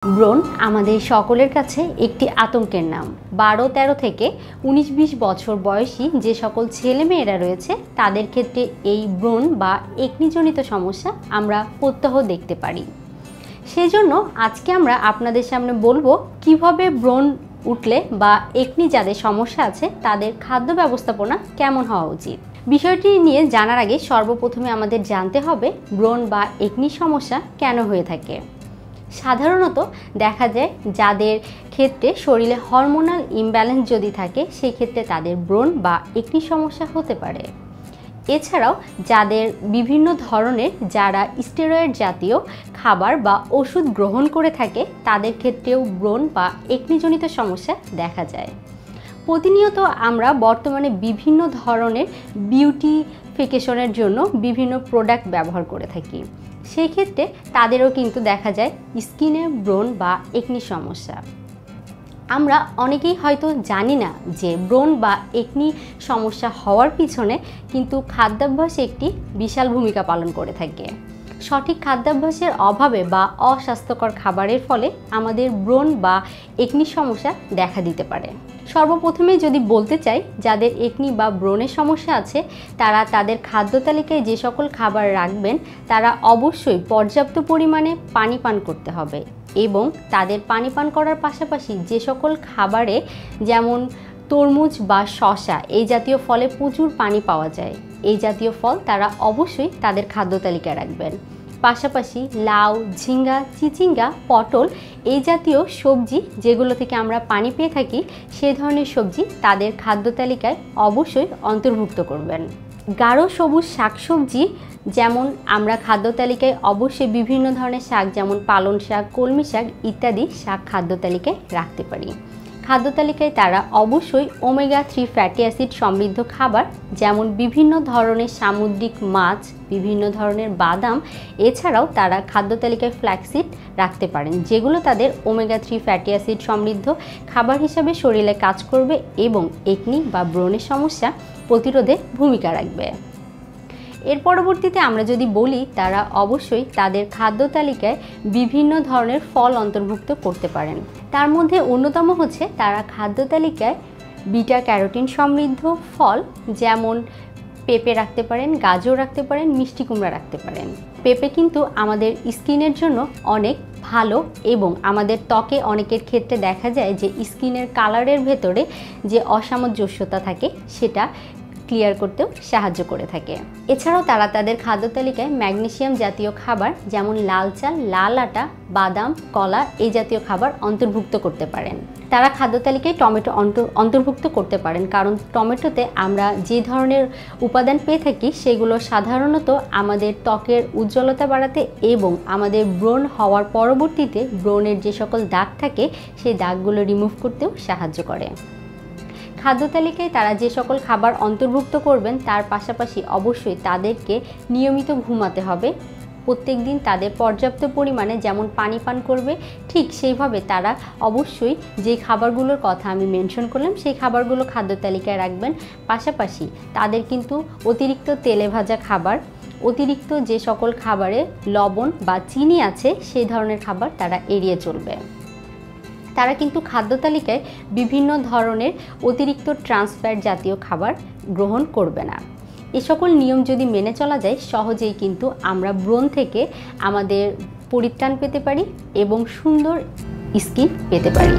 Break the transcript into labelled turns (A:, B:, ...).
A: ব্রণ আমাদের সকলের কাছে একটি আতঙ্কের নাম। 12-13 থেকে 19-20 বছর বয়সী যে সকল ছেলেমেয়েরা রয়েছে তাদের ক্ষেত্রে এই ব্রণ বা একনিজনিত সমস্যা আমরা প্রত্যহ দেখতে পারি। সেজন্য আজকে আমরা আপনাদের সামনে বলবো কিভাবে ব্রণ উঠলে বা একনি যাদের সমস্যা আছে তাদের খাদ্য ব্যবস্থাপনা কেমন হওয়া উচিত। বিষয়টি নিয়ে জানার আগে সর্বপ্রথমে আমাদের জানতে হবে ব্রণ বা একনি সমস্যা কেন হয়ে থাকে। সাধারণত দেখা যায় যাদের ক্ষেত্রে শরীরে হরমোনাল ইমব্যালেন্স যদি থাকে সেই ক্ষেত্রে তাদের ব্রণ বা একনি সমস্যা হতে পারে। এছাড়াও যাদের বিভিন্ন ধরনের যারা স্টেরয়েড জাতীয় খাবার বা ওষুধ গ্রহণ করে থাকে তাদের ক্ষেত্রেও ব্রণ বা একনিজনিত সমস্যা দেখা যায়। প্রতিনিয়ত আমরা বর্তমানে বিভিন্ন ধরনের বিউটিফিকেশনের জন্য বিভিন্ন প্রোডাক্ট ব্যবহার করে থাকি। সেই ক্ষেত্রে তাদেরও কিন্তু দেখা যায় স্কিনে ব্রণ বা একনি সমস্যা। আমরা অনেকেই হয়তো জানি না যে ব্রণ বা একনি সমস্যা হওয়ার পিছনে কিন্তু খাদ্যাভ্যাস একটি বিশাল ভূমিকা পালন করে থাকে। সঠিক খাদ্যাভ্যাসের অভাবে বা অস্বাস্থ্যকর খাবারের ফলে আমাদের ব্রণ বা একনি সমস্যা দেখা দিতে পারে। সর্বপ্রথমে যদি বলতে চাই যাদের একনি বা ব্রণের সমস্যা আছে তারা তাদের খাদ্য তালিকায় যে সকল খাবার রাখবেন তারা অবশ্যই পর্যাপ্ত পরিমাণে পানি পান করতে হবে এবং তাদের পানি পান করার পাশাপাশি যে সকল খাবারে যেমন তরমুজ বা শসা এই জাতীয় ফলে প্রচুর পানি পাওয়া যায় এই জাতীয় ফল তারা অবশ্যই তাদের খাদ্য তালিকায় রাখবেন। পাশাপাশি লাউ, ঝিঙ্গা, চিচিঙ্গা, পটল এই জাতীয় সবজি যেগুলো থেকে আমরা পানি পেয়ে থাকি সেই ধরনের সবজি তাদের খাদ্য তালিকায় অবশ্যই অন্তর্ভুক্ত করবেন। গাঢ় সবুজ শাকসবজি যেমন আমরা খাদ্য তালিকায় অবশ্যই বিভিন্ন ধরনের শাক যেমন পালং শাক, কলমি শাক ইত্যাদি শাক খাদ্য তালিকায় রাখতে পারি। খাদ্য তালিকায় তারা অবশ্যই ওমেগা-3 ফ্যাটি অ্যাসিড সমৃদ্ধ খাবার যেমন বিভিন্ন ধরনের সামুদ্রিক মাছ, বিভিন্ন ধরনের বাদাম এছাড়াও তারা খাদ্য তালিকায় ফ্ল্যাক্সিড রাখতে পারেন যেগুলো তাদের ওমেগা-3 ফ্যাটি অ্যাসিড সমৃদ্ধ খাবার হিসাবে শরীরে কাজ করবে এবং একনি বা ব্রণের সমস্যা প্রতিরোধে ভূমিকা রাখবে। এর পরবর্তীতে আমরা যদি বলি তারা অবশ্যই তাদের খাদ্য তালিকায় বিভিন্ন ধরনের ফল অন্তর্ভুক্ত করতে পারেন। তার মধ্যে অন্যতম হচ্ছে তারা খাদ্য তালিকায় বিটা ক্যারোটিন সমৃদ্ধ ফল যেমন পেঁপে রাখতে পারেন, গাজর রাখতে পারেন, মিষ্টি কুমড়া রাখতে পারেন। পেঁপে কিন্তু আমাদের স্কিনের জন্য অনেক ভালো এবং আমাদের ত্বকে অনেকের ক্ষেত্রে দেখা যায় যে স্কিনের কালারের ভেতরে যে অসামঞ্জস্যতা থাকে সেটা ক্লিয়ার করতেও সাহায্য করে থাকে। এছাড়াও তারা তাদের খাদ্য তালিকায় ম্যাগনেসিয়াম জাতীয় খাবার যেমন লাল চাল, লাল আটা, বাদাম, কলা এই জাতীয় খাবার অন্তর্ভুক্ত করতে পারেন। তারা খাদ্য তালিকায় টমেটো অন্তর্ভুক্ত করতে পারেন কারণ টমেটোতে আমরা যে ধরনের উপাদান পেয়ে থাকি সেগুলো সাধারণত আমাদের ত্বকের উজ্জ্বলতা বাড়াতে এবং আমাদের ব্রণ হওয়ার পরবর্তীতে ব্রণের যে সকল দাগ থাকে সেই দাগগুলো রিমুভ করতেও সাহায্য করে। খাদ্য তালিকায় তারা যে সকল খাবার অন্তর্ভুক্ত করবেন তার পাশাপাশি অবশ্যই তাদেরকে নিয়মিত ঘুমাতে হবে। প্রত্যেক দিন তাদের পর্যাপ্ত পরিমাণে যেমন পানি পান করবে ঠিক সেইভাবে তারা অবশ্যই যে খাবারগুলোর কথা আমি মেনশন করলাম সেই খাবারগুলো খাদ্য তালিকায় রাখবেন। পাশাপাশি তাদের কিন্তু অতিরিক্ত তেলে ভাজা খাবার, অতিরিক্ত যে সকল খাবারে লবণ বা চিনি আছে সেই ধরনের খাবার তারা এড়িয়ে চলবে। তারা কিন্তু খাদ্য তালিকায় বিভিন্ন ধরনের অতিরিক্ত ট্রান্সফ্যাট জাতীয় খাবার গ্রহণ করবে না। এ সকল নিয়ম যদি মেনে চলা যায় সহজেই কিন্তু আমরা ব্রণ থেকে আমাদের পরিত্রাণ পেতে পারি এবং সুন্দর স্কিন পেতে পারি।